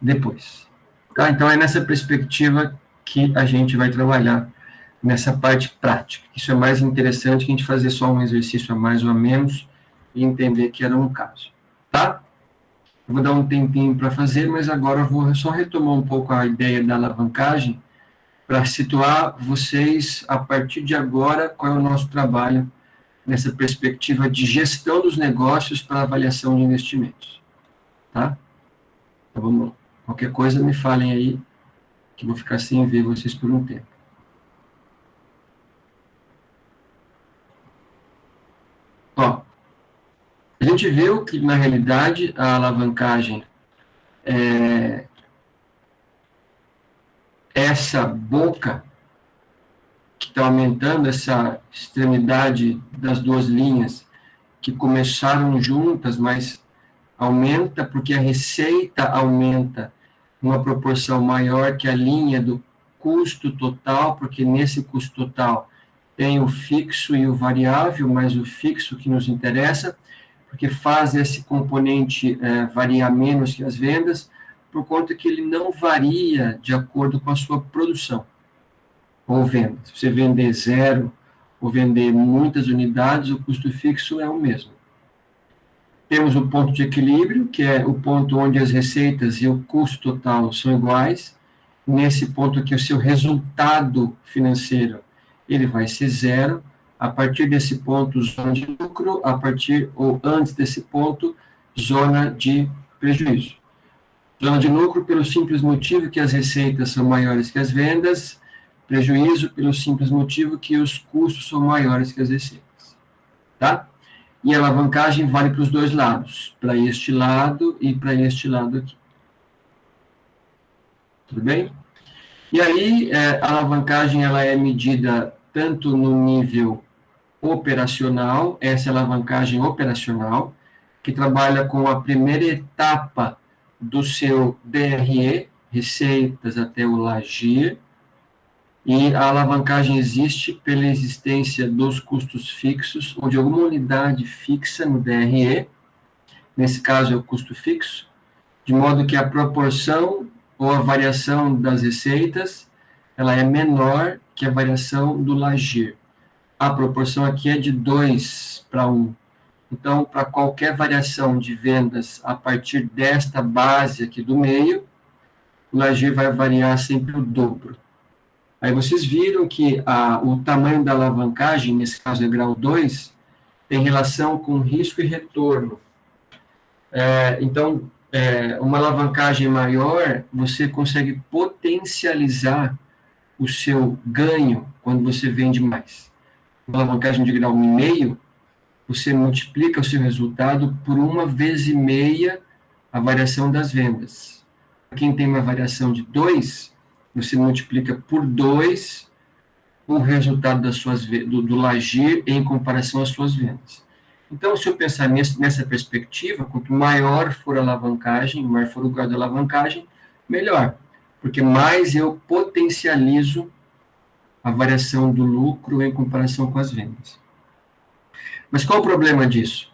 depois. Tá? Então, é nessa perspectiva que a gente vai trabalhar nessa parte prática. Isso é mais interessante que a gente fazer só um exercício a mais ou a menos e entender que era um caso. Tá? Eu vou dar um tempinho para fazer, mas agora eu vou só retomar um pouco a ideia da alavancagem para situar vocês, a partir de agora, qual é o nosso trabalho nessa perspectiva de gestão dos negócios para avaliação de investimentos. Tá? Então, vamos lá. Qualquer coisa, me falem aí, que eu vou ficar sem ver vocês por um tempo. Ó, a gente viu que, na realidade, a alavancagem é essa boca que está aumentando, essa extremidade das duas linhas que começaram juntas, mas aumenta porque a receita aumenta uma proporção maior que a linha do custo total, porque nesse custo total tem o fixo e o variável, mas o fixo que nos interessa, porque faz esse componente variar menos que as vendas, por conta que ele não varia de acordo com a sua produção ou venda. Se você vender zero ou vender muitas unidades, o custo fixo é o mesmo. Temos o ponto de equilíbrio, que é o ponto onde as receitas e o custo total são iguais. Nesse ponto aqui, o seu resultado financeiro ele vai ser zero. A partir desse ponto, zona de lucro. A partir ou antes desse ponto, zona de prejuízo. Zona de lucro pelo simples motivo que as receitas são maiores que as vendas. Prejuízo pelo simples motivo que os custos são maiores que as receitas. Tá? E a alavancagem vale para os dois lados, para este lado e para este lado aqui. Tudo bem? E aí, a alavancagem ela é medida tanto no nível operacional, essa é a alavancagem operacional, que trabalha com a primeira etapa do seu DRE, receitas até o LAGIR, e a alavancagem existe pela existência dos custos fixos, ou de alguma unidade fixa no DRE, nesse caso é o custo fixo, de modo que a proporção ou a variação das receitas, ela é menor que a variação do LAGIR. A proporção aqui é de 2 para 1. Então, para qualquer variação de vendas a partir desta base aqui do meio, o LAGIR vai variar sempre o dobro. Aí vocês viram que o tamanho da alavancagem, nesse caso é grau 2, tem relação com risco e retorno. Então, uma alavancagem maior, você consegue potencializar o seu ganho quando você vende mais. Uma alavancagem de grau 1,5, você multiplica o seu resultado por 1,5 vezes a variação das vendas. Quem tem uma variação de 2, você multiplica por 2 o resultado do LAGIR em comparação às suas vendas. Então, se eu pensar nessa perspectiva, quanto maior for a alavancagem, maior for o grau da alavancagem, melhor, porque mais eu potencializo a variação do lucro em comparação com as vendas. Mas qual o problema disso?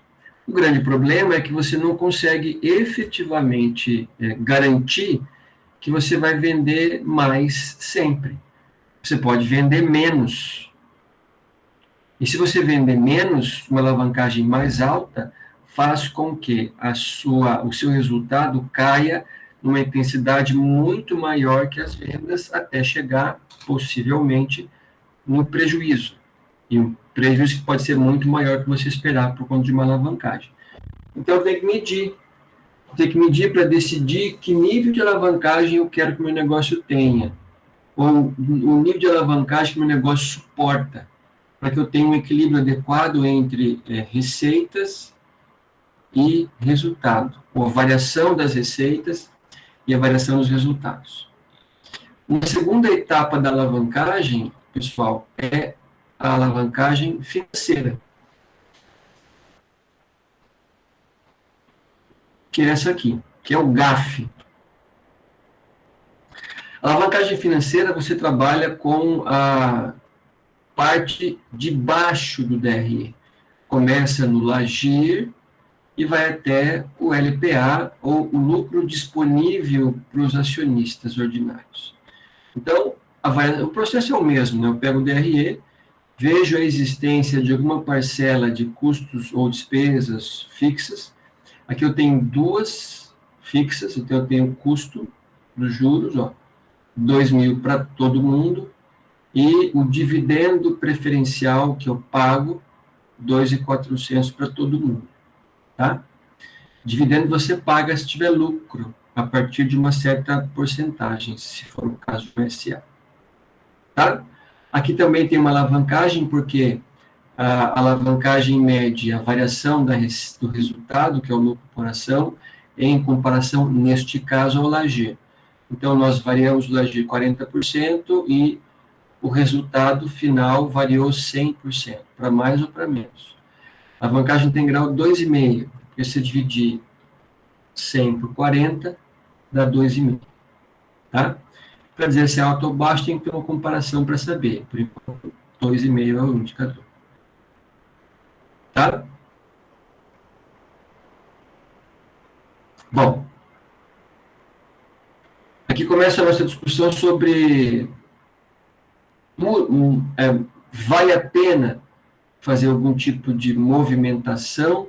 O grande problema é que você não consegue efetivamente garantir que você vai vender mais sempre. Você pode vender menos. E se você vender menos, uma alavancagem mais alta faz com que o seu resultado caia numa intensidade muito maior que as vendas, até chegar, possivelmente, no prejuízo. E um prejuízo que pode ser muito maior que você esperar por conta de uma alavancagem. Então, tem que medir. Tem que medir para decidir que nível de alavancagem eu quero que o meu negócio tenha. Ou o nível de alavancagem que o meu negócio suporta, para que eu tenha um equilíbrio adequado entre receitas e resultado, ou a variação das receitas e a variação dos resultados. Uma segunda etapa da alavancagem, pessoal, é a alavancagem financeira, que é essa aqui, que é o GAF. A alavancagem financeira, você trabalha com a parte de baixo do DRE. Começa no LAGIR e vai até o LPA, ou o lucro disponível para os acionistas ordinários. Então, o processo é o mesmo, né? Eu pego o DRE, vejo a existência de alguma parcela de custos ou despesas fixas. Aqui eu tenho duas fixas, então eu tenho o custo dos juros, ó, 2.000 para todo mundo, e o dividendo preferencial que eu pago, 2.400 para todo mundo, tá? Dividendo você paga se tiver lucro, a partir de uma certa porcentagem, se for o caso do SA. Tá? Aqui também tem uma alavancagem, porque a alavancagem mede a variação do resultado, que é o lucro por ação, em comparação, neste caso, ao Lager. Então, nós variamos o Lager 40% e o resultado final variou 100%, para mais ou para menos. A alavancagem tem grau 2,5, porque se dividir 100 por 40, dá 2,5. Tá? Para dizer se é alto ou baixo, tem que ter uma comparação para saber. Por enquanto, 2,5 é o indicador. Tá? Bom, aqui começa a nossa discussão sobre vale a pena fazer algum tipo de movimentação,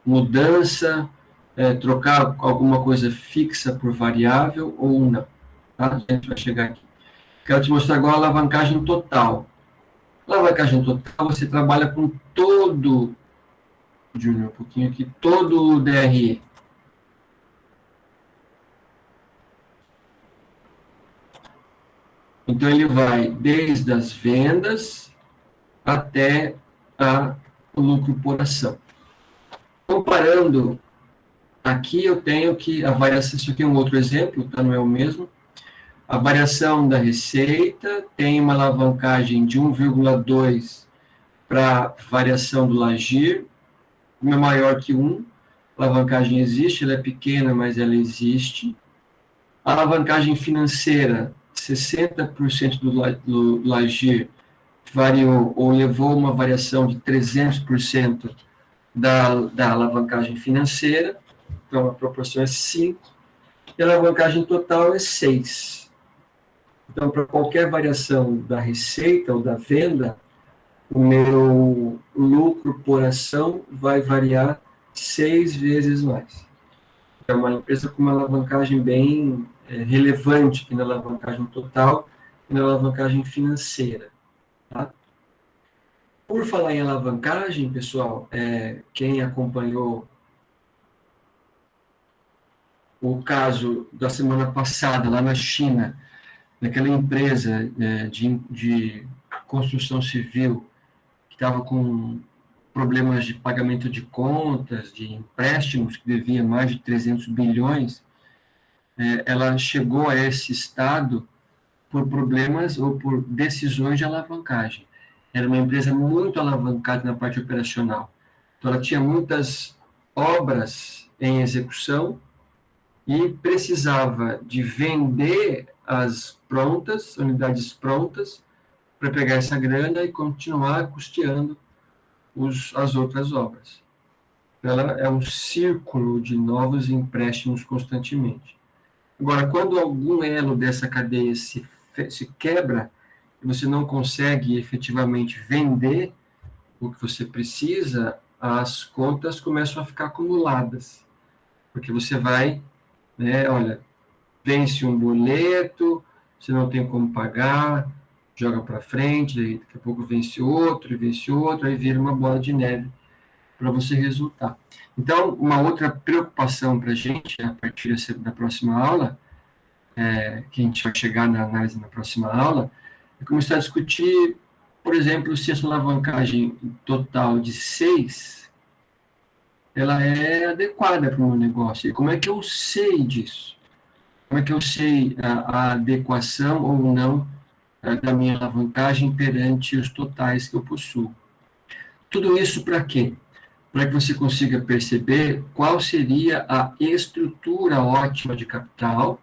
mudança, trocar alguma coisa fixa por variável ou não. Tá? A gente vai chegar aqui. Quero te mostrar agora a alavancagem total. Alavancagem total, você trabalha com todo, Júnior, um pouquinho aqui, todo o DRE. Então, ele vai desde as vendas até o lucro por ação. Comparando, aqui eu tenho que a variação, isso aqui é um outro exemplo, tá? Não é o mesmo. A variação da receita tem uma alavancagem de 1,2 para variação do Lagir, uma é maior que 1, a alavancagem existe, ela é pequena, mas ela existe. A alavancagem financeira, 60% do Lagir variou ou levou uma variação de 300% da alavancagem financeira, então a proporção é 5, e a alavancagem total é 6. Então, para qualquer variação da receita ou da venda, o meu lucro por ação vai variar 6 vezes mais. É uma empresa com uma alavancagem bem relevante aqui na alavancagem total e na alavancagem financeira. Tá? Por falar em alavancagem, pessoal, quem acompanhou o caso da semana passada lá na China, daquela empresa de construção civil que estava com problemas de pagamento de contas, de empréstimos, que devia mais de 300 bilhões, ela chegou a esse estado por problemas ou por decisões de alavancagem. Era uma empresa muito alavancada na parte operacional. Então, ela tinha muitas obras em execução e precisava de vender as unidades prontas, para pegar essa grana e continuar custeando as outras obras. Ela é um círculo de novos empréstimos constantemente. Agora, quando algum elo dessa cadeia se quebra, e você não consegue efetivamente vender o que você precisa, as contas começam a ficar acumuladas. Porque você vai, olha, vence um boleto, você não tem como pagar, joga para frente, aí daqui a pouco vence outro, aí vira uma bola de neve para você resultar. Então, uma outra preocupação para a gente, a partir da próxima aula, que a gente vai chegar na análise na próxima aula, é começar a discutir, por exemplo, se essa alavancagem total de 6, ela é adequada para o meu negócio. E como é que eu sei disso? Como é que eu sei a adequação ou não da minha alavancagem perante os totais que eu possuo? Tudo isso para quê? Para que você consiga perceber qual seria a estrutura ótima de capital,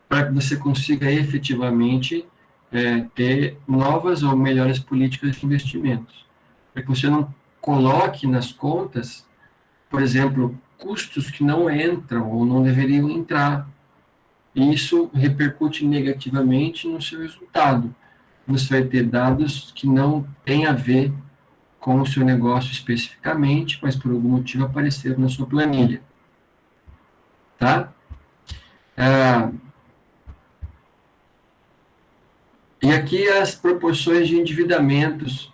para que você consiga efetivamente ter novas ou melhores políticas de investimentos. Para que você não coloque nas contas por exemplo, custos que não entram ou não deveriam entrar. E isso repercute negativamente no seu resultado. Você vai ter dados que não têm a ver com o seu negócio especificamente, mas por algum motivo apareceram na sua planilha. Tá? E aqui as proporções de endividamentos,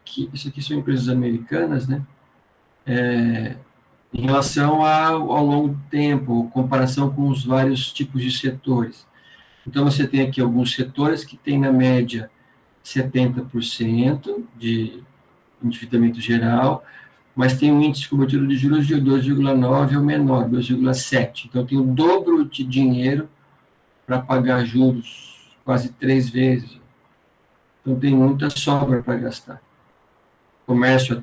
que isso aqui são empresas americanas, né? Em relação ao longo do tempo, comparação com os vários tipos de setores. Então, você tem aqui alguns setores que têm, na média, 70% de endividamento geral, mas tem um índice de cobertura de juros de 2,9 ou menor, 2,7. Então, tem o dobro de dinheiro para pagar juros, quase 3 vezes. Então, tem muita sobra para gastar. Comércio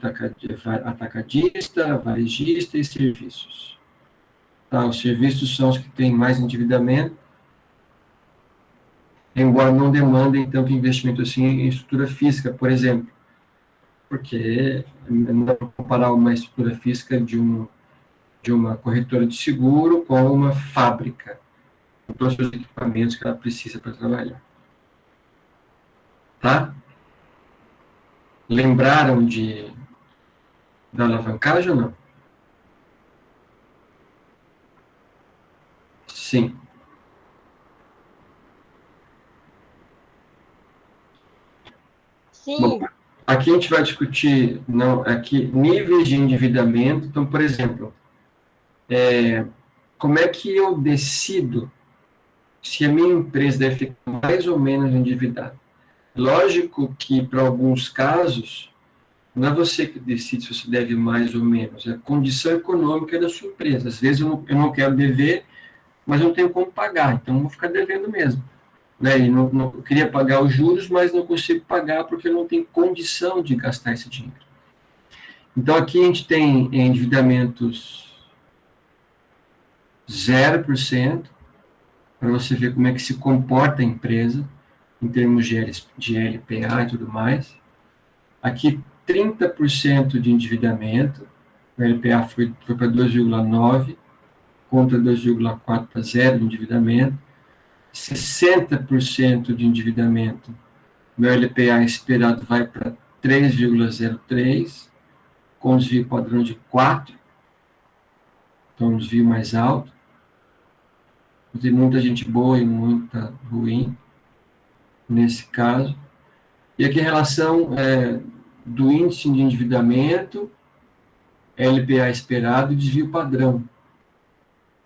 atacadista, varejista e serviços. Tá, os serviços são os que têm mais endividamento, embora não demandem tanto investimento assim em estrutura física, por exemplo. Porque não dá para comparar uma estrutura física de uma corretora de seguro com uma fábrica, com todos os equipamentos que ela precisa para trabalhar. Tá? Lembraram da alavancagem ou não? Sim. Sim. Bom, aqui a gente vai discutir níveis de endividamento. Então, por exemplo, como é que eu decido se a minha empresa deve ficar mais ou menos endividada? Lógico que, para alguns casos, não é você que decide se você deve mais ou menos, é a condição econômica da sua empresa. Às vezes eu não quero dever, mas não tenho como pagar, então eu vou ficar devendo mesmo. Né? E eu queria pagar os juros, mas não consigo pagar porque eu não tenho condição de gastar esse dinheiro. Então, aqui a gente tem endividamentos 0%, para você ver como é que se comporta a empresa, em termos de LPA e tudo mais. Aqui, 30% de endividamento, o LPA foi para 2,9, contra 2,4 para 0 de endividamento. 60% de endividamento, meu LPA esperado vai para 3,03, com desvio padrão de 4, então um desvio mais alto. Tem muita gente boa e muita ruim nesse caso. E aqui a relação do índice de endividamento, LPA esperado e desvio padrão,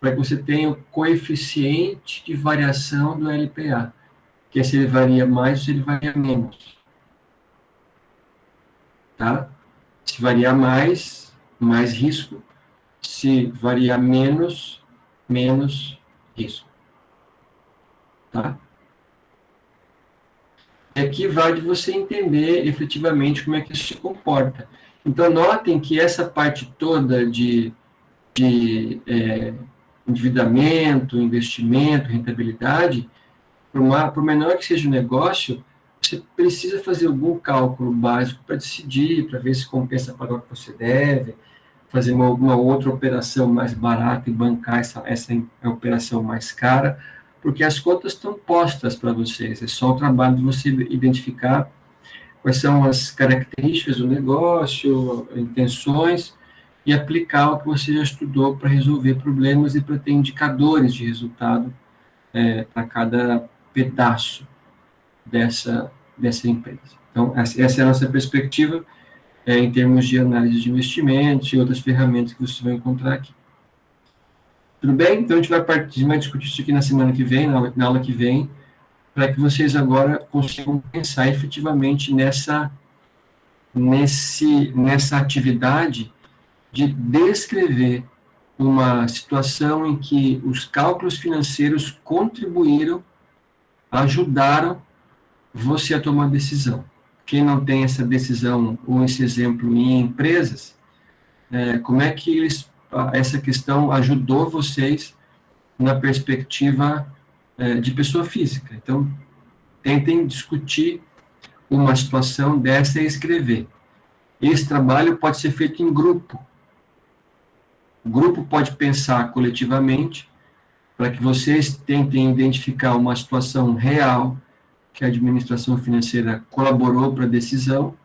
para que você tenha o coeficiente de variação do LPA, que é se ele varia mais ou se ele varia menos. Tá? Se variar mais, mais risco. Se variar menos, menos risco. Tá? Aqui vai de você entender efetivamente como é que isso se comporta. Então, notem que essa parte toda de endividamento, investimento, rentabilidade, por menor que seja o negócio, você precisa fazer algum cálculo básico para decidir, para ver se compensa pagar o que você deve, fazer alguma outra operação mais barata e bancar essa operação mais cara, porque as contas estão postas para vocês, é só o trabalho de você identificar quais são as características do negócio, intenções, e aplicar o que você já estudou para resolver problemas e para ter indicadores de resultado para cada pedaço dessa empresa. Então, essa é a nossa perspectiva em termos de análise de investimentos e outras ferramentas que vocês vão encontrar aqui. Tudo bem? Então, a gente vai discutir isso aqui na semana que vem, na aula que vem, para que vocês agora consigam pensar efetivamente nessa atividade de descrever uma situação em que os cálculos financeiros contribuíram, ajudaram você a tomar decisão. Quem não tem essa decisão ou esse exemplo em empresas, como é que essa questão ajudou vocês na perspectiva de pessoa física? Então, tentem discutir uma situação dessa e escrever. Esse trabalho pode ser feito em grupo. O grupo pode pensar coletivamente para que vocês tentem identificar uma situação real que a administração financeira colaborou para a decisão,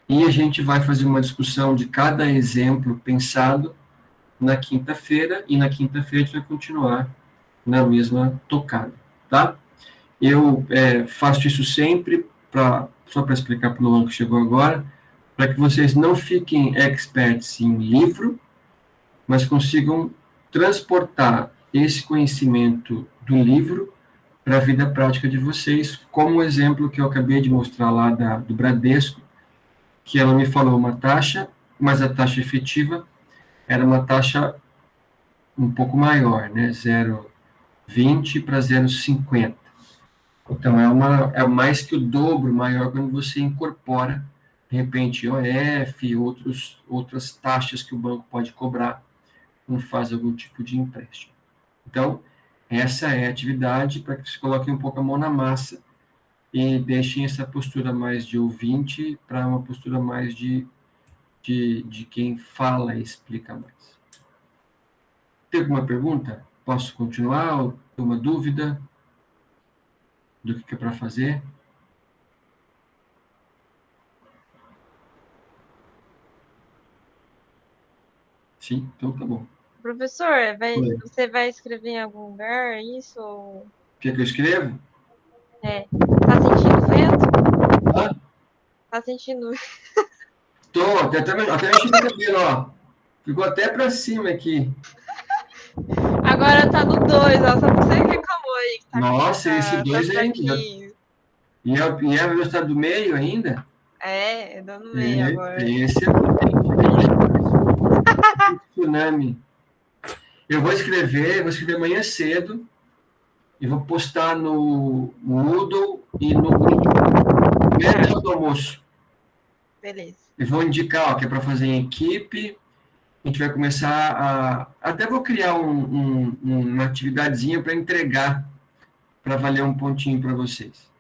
e a gente vai fazer uma discussão de cada exemplo pensado na quinta-feira, e na quinta-feira a gente vai continuar na mesma tocada, tá? Eu faço isso sempre, só para explicar para o Luan que chegou agora, para que vocês não fiquem experts em livro, mas consigam transportar esse conhecimento do livro para a vida prática de vocês, como o exemplo que eu acabei de mostrar lá do Bradesco, que ela me falou uma taxa, mas a taxa efetiva era uma taxa um pouco maior, né? 0,20 para 0,50. Então, é mais que o dobro maior quando você incorpora, de repente, IOF, outras taxas que o banco pode cobrar quando faz algum tipo de empréstimo. Então, essa é a atividade para que você coloque um pouco a mão na massa e deixem essa postura mais de ouvinte para uma postura mais de quem fala e explica mais. Tem alguma pergunta? Posso continuar? Ou tem uma dúvida do que é para fazer? Sim, então tá bom. Professor, você vai escrever em algum lugar isso? Ou... Quer que eu escreva? Tá sentindo vento? Ah, Tá sentindo... tô, até mexi no cabelo, ó. Ficou até para cima aqui. Agora tá no 2, ó. Só você reclamou aí que Nossa, esse tá 2 ainda. fraquinho. E é a velocidade do meio ainda? É dando meio agora. Esse é potente ainda. Tsunami. Eu vou escrever amanhã cedo e vou postar no Moodle e no grupo mesmo do almoço. Beleza. Eu vou indicar, ó, que é para fazer em equipe. A gente vai começar até vou criar uma atividadezinha para entregar, para valer um pontinho para vocês.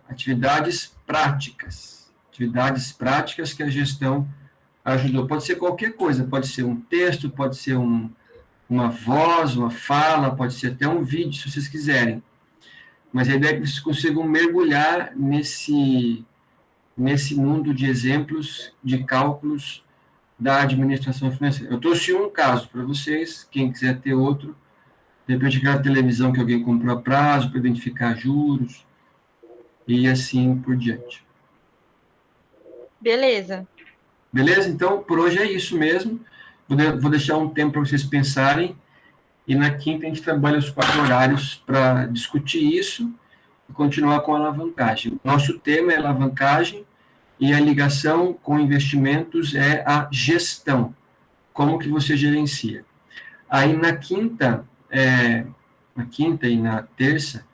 Atividades práticas. Atividades práticas que a gestão ajudou. Pode ser qualquer coisa, pode ser um texto, pode ser uma voz, uma fala, pode ser até um vídeo, se vocês quiserem. Mas a ideia é que vocês consigam mergulhar nesse mundo de exemplos, de cálculos da administração financeira. Eu trouxe um caso para vocês, quem quiser ter outro, de repente aquela televisão que alguém comprou a prazo para identificar juros, e assim por diante. Beleza. Beleza? Então, por hoje é isso mesmo. Vou deixar um tempo para vocês pensarem, e na quinta a gente trabalha os 4 horários para discutir isso e continuar com a alavancagem. Nosso tema é alavancagem, e a ligação com investimentos é a gestão. Como que você gerencia? Aí na quinta e na terça,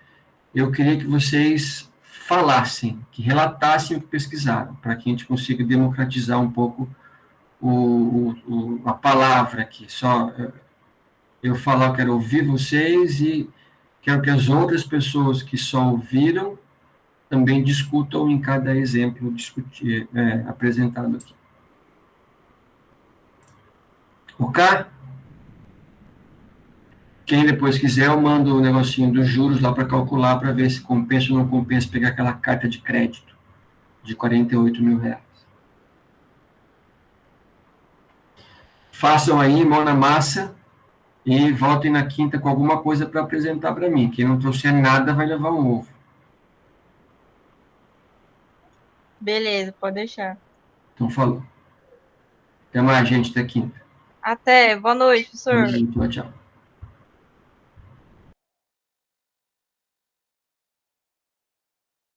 eu queria que vocês falassem, que relatassem o que pesquisaram, para que a gente consiga democratizar um pouco a palavra aqui. Só eu falar, eu quero ouvir vocês e quero que as outras pessoas que só ouviram também discutam em cada exemplo apresentado aqui. Ok? Quem depois quiser, eu mando o negocinho dos juros lá para calcular, para ver se compensa ou não compensa pegar aquela carta de crédito de R$48 mil. Façam aí, mão na massa, e voltem na quinta com alguma coisa para apresentar para mim. Quem não trouxer nada vai levar um ovo. Beleza, pode deixar. Então, falou. Até mais, gente, até quinta. Até. Boa noite, professor. Tchau, tchau.